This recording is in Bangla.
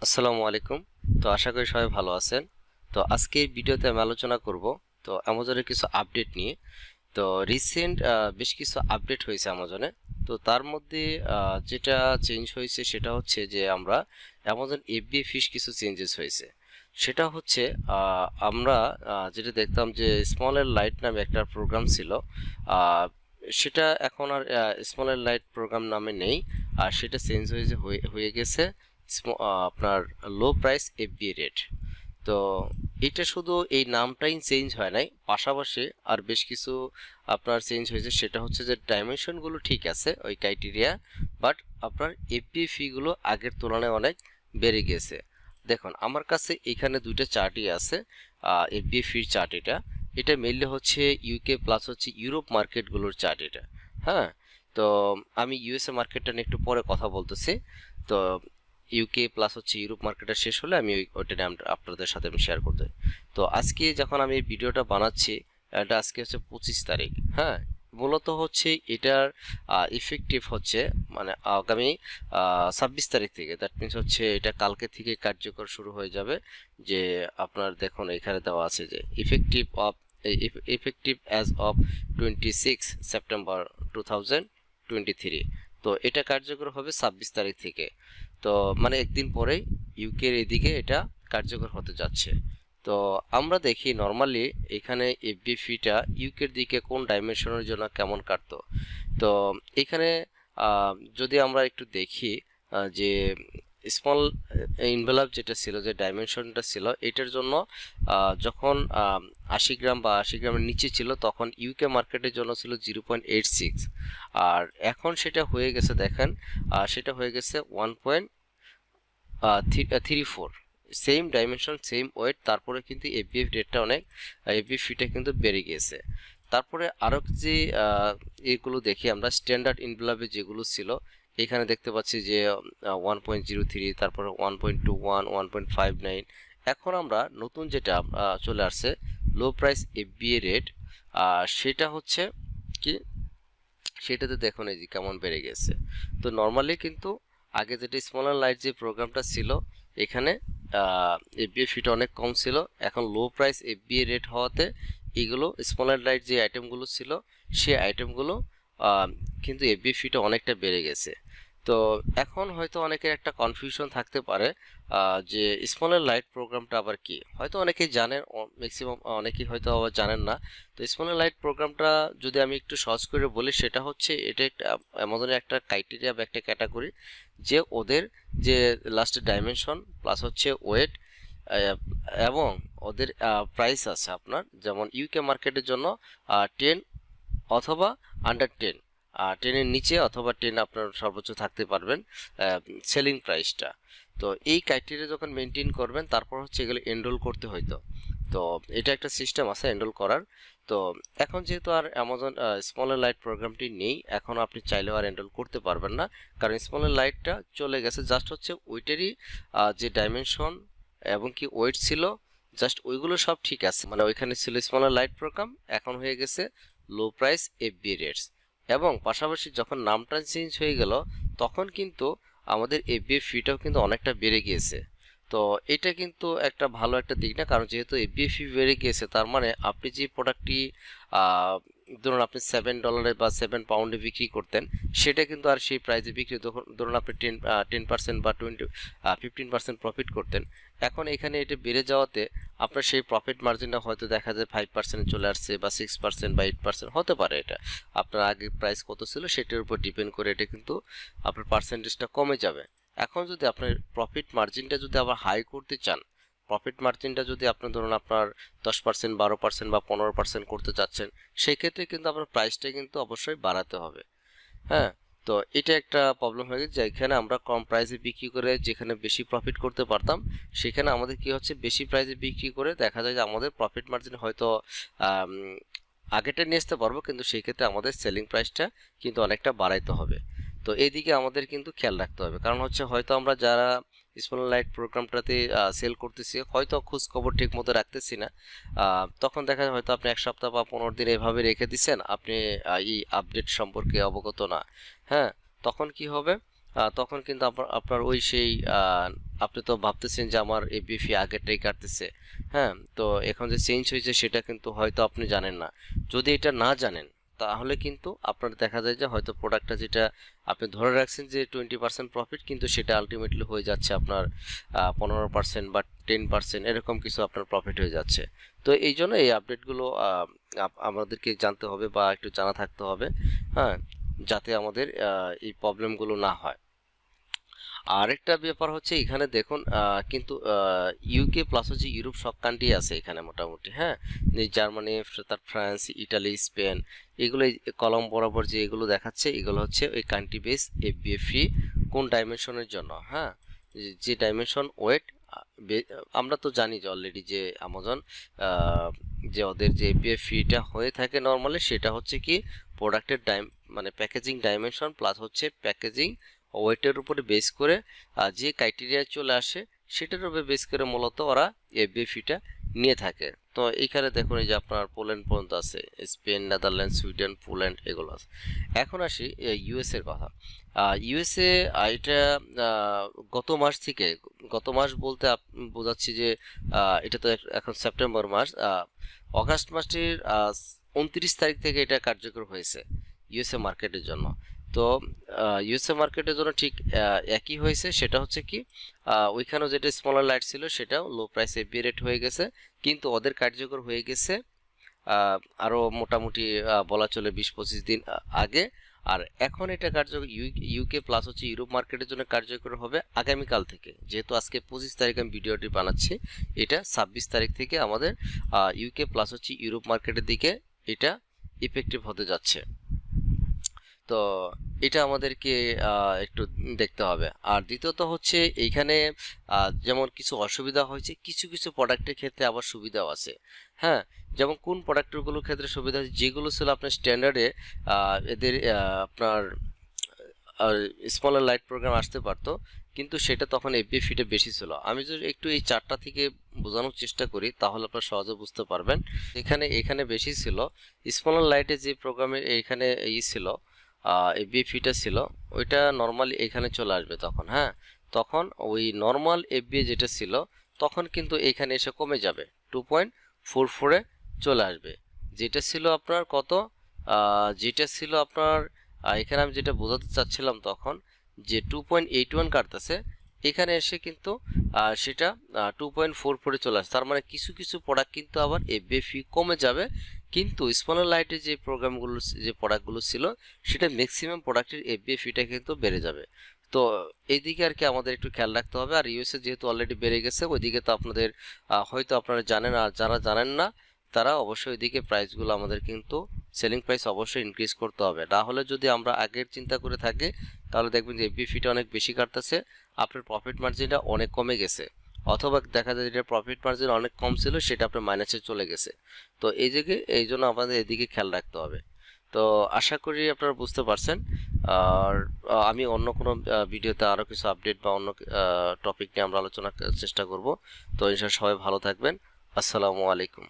আসসালামু আলাইকুম। তো আশা করি সবাই ভালো আছেন। তো আজকে এই ভিডিওতে আমি আলোচনা করব তো অ্যামাজনের কিছু আপডেট নিয়ে। তো রিসেন্ট বেশ কিছু আপডেট হয়েছে অ্যামাজনে। তো তার মধ্যে যেটা চেঞ্জ হয়েছে সেটা হচ্ছে যে আমরা অ্যামাজন এফবিএ ফিস কিছু চেঞ্জেস হয়েছে। সেটা হচ্ছে আমরা যেটা দেখতাম যে স্মল এর লাইট নামে একটা প্রোগ্রাম ছিল, আহ, সেটা এখন আর স্মল এর লাইট প্রোগ্রাম নামে নেই। আর সেটা চেঞ্জ হয়েছে হয়ে গেছে আপনার লো প্রাইস এফবিএ রেট। তো এটা শুধু এই নামটাই চেঞ্জ হয় নাই, পাশাপাশি আর বেশ কিছু আপনার চেঞ্জ হয়েছে। সেটা হচ্ছে যে ডাইমেনশনগুলো ঠিক আছে ওই ক্রাইটেরিয়া, বাট আপনার এফবিএ ফিগুলো আগের তুলনায় অনেক বেড়ে গেছে। দেখুন আমার কাছে এখানে দুইটা চার্টই আছে, এফবিএ ফির চার্ট। এটা এটা মেইনলি হচ্ছে ইউকে প্লাস হচ্ছে ইউরোপ মার্কেটগুলোর চার্ট এটা। হ্যাঁ, তো আমি ইউএসএ মার্কেটটা নিয়ে একটু পরে কথা বলতেছি। তো ইউকে প্লাস হচ্ছে ইউরোপ মার্কেটটা শেষ হলে আমি ওইটা নিয়ে আপনাদের সাথে আমি শেয়ার করতে। তো আজকে যখন আমি এই ভিডিওটা বানাচ্ছি, এটা আজকে হচ্ছে 25 তারিখ। হ্যাঁ, মূলত হচ্ছে এটার ইফেক্টিভ হচ্ছে মানে আগামী 26 তারিখ থেকে। দ্যাট মিনস হচ্ছে এটা কালকে থেকে কার্যকর শুরু হয়ে যাবে। যে আপনার দেখুন এখানে দেওয়া আছে যে ইফেক্টিভ অ্যাজ অফ 26 সেপ্টেম্বর 2023। তো এটা কার্যকর হবে 26 তারিখ থেকে। তো মানে একদিন পরেই ইউকের এদিকে এটা কার্যকর হতে যাচ্ছে। তো আমরা দেখি নর্মালি এখানে এফডি ফিটা ইউকের দিকে কোন ডাইমেনশনের জন্য কেমন কাটতো। তো এখানে যদি আমরা একটু দেখি যে স্মল ইনভেলপ যেটা ছিল, যে ডাইমেনশনটা ছিল এটার জন্য যখন 80 গ্রাম বা 80 গ্রামের নিচে ছিল তখন ইউকে মার্কেটের জন্য ছিল 0.86। আর এখন সেটা হয়ে গেছে দেখেন, সেটা হয়ে গেছে 1.34। সেম ডাইমেনশন সেম ওয়েট, তারপরে কিন্তু এফবিএফ রেটটা অনেক, এফবিএফ ফিটা কিন্তু বেড়ে গিয়েছে। তারপরে আরও যে এগুলো দেখি আমরা স্ট্যান্ডার্ড ইনভেলপে যেগুলো ছিল, এখানে দেখতে পাচ্ছি যে 1.03, তারপরে 1.21, 1.59। এখন আমরা নতুন যেটা চলে আসছে লো প্রাইস এফবিএ রেট, সেটা হচ্ছে কি, সেটাতে দেখুন এই যে কেমন বেড়ে গেছে। তো নর্মালি কিন্তু আগে যেটা স্মলার লাইট যে প্রোগ্রামটা ছিল এখানে এফবিএ ফিট অনেক কম ছিল। এখন লো প্রাইস এফবিএ রেট হওয়াতে এগুলো স্মলার লাইট যে আইটেমগুলো ছিল সেই আইটেমগুলো কিন্তু এফবিএ ফিটা অনেকটা বেড়ে গেছে। তো এখন হয়তো অনেকের একটা কনফিউশন থাকতে পারে যে স্মলার লাইট প্রোগ্রামটা আবার কি। হয়তো অনেকেই জানেন, ম্যাক্সিমাম অনেকেই হয়তো আবার জানেন না। তো স্মলার লাইট প্রোগ্রামটা যদি আমি একটু সহজ করে বলি, সেটা হচ্ছে এটা একটা অ্যামাজনের একটা ক্রাইটেরিয়া বা একটা ক্যাটাগরি, যে ওদের যে লাস্ট ডাইমেনশন প্লাস হচ্ছে ওয়েট এবং ওদের প্রাইস আছে আপনার, যেমন ইউকে মার্কেটের জন্য 10 অথবা আন্ডার 10, 10-এর নিচে অথবা 10 আপনার সর্বোচ্চ থাকতে পারবেন সেলিং প্রাইসটা। তো এই ক্রাইটেরিয়া যখন মেনটেন করবেন তারপর হচ্ছে এগুলো এনরোল করতে হইতো। তো এটা একটা সিস্টেম আছে এনরোল করার। তো এখন যেহেতু আর অ্যামাজন স্মলার লাইট প্রোগ্রামটি নেই, এখন আপনি চাইলেও আর এনরোল করতে পারবেন না, কারণ স্মলার লাইটটা চলে গেছে। জাস্ট হচ্ছে ওইটারই যে ডাইমেনশন এবং কি ওয়েট ছিল, জাস্ট ওইগুলো সব ঠিক আছে। মানে ওইখানে ছিল স্মলার লাইট প্রোগ্রাম, এখন হয়ে গেছে লো প্রাইস এফবিএ রেটস। এবং পাশাপাশি যখন নামটা চেঞ্জ হয়ে গেল তখন কিন্তু আমাদের এফবিএ ফিটাও কিন্তু অনেকটা বেড়ে গিয়েছে। তো এটা কিন্তু একটা ভালো একটা দিক না, কারণ যেহেতু এফবিএ ফি বেড়ে গিয়েছে তার মানে আপনি যে প্রোডাক্টটি ধরুন আপনি $7 বা £7 বিক্রি করতেন, সেটা কিন্তু আর সেই প্রাইসে বিক্রি, ধরুন আপনি 10% বা 15% প্রফিট করতেন। এখন এখানে এটা বেড়ে যাওয়াতে আপনার সেই প্রফিট মার্জিনটা হয়তো দেখা যায় 5% চলে আসছে, বা 6% বা 8% হতে পারে। এটা আপনার আগে প্রাইস কত ছিল সেটার উপর ডিপেন্ড করে এটা কিন্তু আপনার পার্সেন্টেজটা কমে যাবে। এখন যদি আপনার প্রফিট মার্জিনটা যদি আবার হাই করতে চান, প্রফিট মার্জিনটা যদি আপনি ধরুন আপনার 10%, 12% বা 15% করতে চাচ্ছেন, সেই ক্ষেত্রে কিন্তু আপনার প্রাইসটা কিন্তু অবশ্যই বাড়াতে হবে। হ্যাঁ, তো এটা একটা প্রবলেম হয়ে গেছে, যেখানে আমরা কম প্রাইসে বিক্রি করে যেখানে বেশি প্রফিট করতে পারতাম, সেখানে আমাদের কি হচ্ছে বেশি প্রাইসে বিক্রি করে দেখা যায় যে আমাদের প্রফিট মার্জিন হয়তো আগেটা নিয়ে আসতে পারবো, কিন্তু সেই ক্ষেত্রে আমাদের সেলিং প্রাইসটা কিন্তু অনেকটা বাড়াইতে হবে। তো এইদিকে আমাদের কিন্তু খেয়াল রাখতে হবে, কারণ হচ্ছে হয়তো আমরা যারা স্মল লাইট প্রোগ্রামটাতে সেল করতেছি হয়তো খোঁজ খবর ঠিক মতো রাখতেছি না। তখন দেখা যায় হয়তো আপনি 1 সপ্তাহ বা 15 দিন এভাবে রেখে দিচ্ছেন, আপনি এই আপডেট সম্পর্কে অবগত না। হ্যাঁ, তখন কি হবে, তখন কিন্তু আপনার ওই সেই আপনি তো ভাবতেছেন যে আমার এফবিএ ফি আগেরটাই কাটতেছে। হ্যাঁ, তো এখন যে চেঞ্জ হয়েছে সেটা কিন্তু হয়তো আপনি জানেন না। যদি এটা না জানেন তাহলে কিন্তু আপনার দেখা যায় যে হয়তো প্রোডাক্টটা যেটা আপনি ধরে রাখছেন যে 20% প্রফিট, কিন্তু সেটা আলটিমেটলি হয়ে যাচ্ছে আপনার 15% বা 10% এরকম কিছু আপনার প্রফিট হয়ে যাচ্ছে। তো এই জন্য এই আপডেটগুলো আমাদেরকে জানতে হবে বা একটু জানা থাকতে হবে। হ্যাঁ, যাতে আমাদের এই প্রবলেমগুলো না হয়। আরেকটা ব্যাপার হচ্ছে এখানে দেখুন, কিন্তু ইউকে প্লাস হচ্ছে ইউরোপ সব কান্ট্রি আছে এখানে মোটামুটি। হ্যাঁ, এই জার্মানি, তার ফ্রান্স, ইটালি, স্পেন, এগুলো কলম বরাবর যে এগুলো দেখাচ্ছে এগুলো হচ্ছে ওই কান্ট্রি বেস এফবিএ ফি কোন ডাইমেনশনের জন্য। হ্যাঁ, যে ডাইমেনশন ওয়েট, আমরা তো জানি যে অলরেডি যে আমাজন যে ওদের যে এফবিএ ফিটা হয়ে থাকে নর্মালি, সেটা হচ্ছে কি প্রোডাক্টের মানে প্যাকেজিং ডাইমেনশন প্লাস হচ্ছে প্যাকেজিং ওয়েটের উপরে বেস করে যে ক্রাইটেরিয়া চলে আসে সেটার উপরে বেস করে মূলত ওরা এফবিএ ফিটা নিয়ে থাকে। তো এইখানে দেখুন এই যে আপনার পোল্যান্ড পর্যন্ত আছে, স্পেন, নেদারল্যান্ড, সুইডেন, পোল্যান্ড এগুলো আছে। এখন আসি ইউএস এর কথা। ইউএসএ এটা গত মাস থেকে, গত মাস বলতে বোঝাচ্ছি যে এটা তো এখন সেপ্টেম্বর মাস, অগাস্ট মাসের 29 তারিখ থেকে এটা কার্যকর হয়েছে ইউএসএ মার্কেটের জন্য। তো ইউএসএ মার্কেটের জন্য ঠিক একই হয়েছে। সেটা হচ্ছে কি ওইখানেও যেটা স্মলার লাইট ছিল সেটাও লো প্রাইস এফবি রেট হয়ে গেছে, কিন্তু ওদের কার্যকর হয়ে গেছে আরও মোটামুটি বলা চলে 20-25 দিন আগে। আর এখন এটা কার্যকর ইউকে প্লাস হচ্ছে ইউরোপ মার্কেটের জন্য কার্যকর হবে আগামীকাল থেকে। যেহেতু আজকে 25 তারিখ আমি ভিডিওটি বানাচ্ছি, এটা 26 তারিখ থেকে আমাদের ইউকে প্লাস হচ্ছে ইউরোপ মার্কেটের দিকে এটা ইফেক্টিভ হতে যাচ্ছে। তো এটা আমাদেরকে একটু দেখতে হবে। আর দ্বিতীয়ত হচ্ছে এইখানে যেমন কিছু অসুবিধা হয়েছে, কিছু কিছু প্রোডাক্টের ক্ষেত্রে আবার সুবিধাও আছে। হ্যাঁ, যেমন কোন প্রোডাক্টগুলোর ক্ষেত্রে সুবিধা আছে, যেগুলো ছিল আপনার স্ট্যান্ডার্ডে এদের আপনার স্মলার লাইট প্রোগ্রাম আসতে পারতো, কিন্তু সেটা তখন এফবিএ ফিটে বেশি ছিল। আমি যদি একটু এই চারটা থেকে বোঝানোর চেষ্টা করি তাহলে আপনারা সহজে বুঝতে পারবেন। এখানে বেশি ছিল স্মলার লাইটে যে প্রোগ্রামের এইখানে ছিল এফবিএ ফিটা ছিল, ওইটা নর্মালি এখানে চলে আসবে তখন। হ্যাঁ, তখন ওই নর্মাল এফবিএ যেটা ছিল তখন কিন্তু এখানে এসে কমে যাবে, 2.44-এ চলে আসবে। যেটা ছিল আপনার কত, যেটা ছিল আপনার এখানে আমি যেটা বোঝাতে চাচ্ছিলাম তখন যে 2.81 কাটতেছে, এখানে এসে কিন্তু সেটা 2.44-এ চলে আসে। তার মানে কিছু কিছু প্রোডাক্ট কিন্তু আবার এফবিএ ফি কমে যাবে, কিন্তু স্মলার লাইটের যে প্রোগ্রামগুলো যে প্রোডাক্টগুলো ছিল সেটা ম্যাক্সিমাম প্রোডাক্টের এফবিএ ফিটা কিন্তু বেড়ে যাবে। তো এইদিকে আর কি আমাদের একটু খেয়াল রাখতে হবে। আর ইউএসএ যেহেতু অলরেডি বেড়ে গেছে ওইদিকে তো আপনাদের হয়তো আপনারা জানেন, আর যারা জানেন না তারা অবশ্যই ওইদিকে প্রাইসগুলো আমাদের কিন্তু সেলিং প্রাইস অবশ্যই ইনক্রিজ করতে হবে। না হলে যদি আমরা আগের চিন্তা করে থাকি তাহলে দেখবেন যে এফবি ফিটা অনেক বেশি কাটতেছে, আপনার প্রফিট মার্জিনটা অনেক কমে গেছে, অথবা দেখা যায় যেটা প্রফিট মার্জিন অনেক কম ছিল সেটা আপনার মাইনাসে চলে গেছে। তো এই জন্য আমাদের এদিকে খেয়াল রাখতে হবে। তো আশা করি আপনারা বুঝতে পারছেন। আর আমি অন্য কোনো ভিডিওতে আরও কিছু আপডেট বা অন্য টপিক নিয়ে আমরা আলোচনা করার চেষ্টা করব। তো ইনশাআল্লাহ সবাই ভালো থাকবেন। আসসালামু আলাইকুম।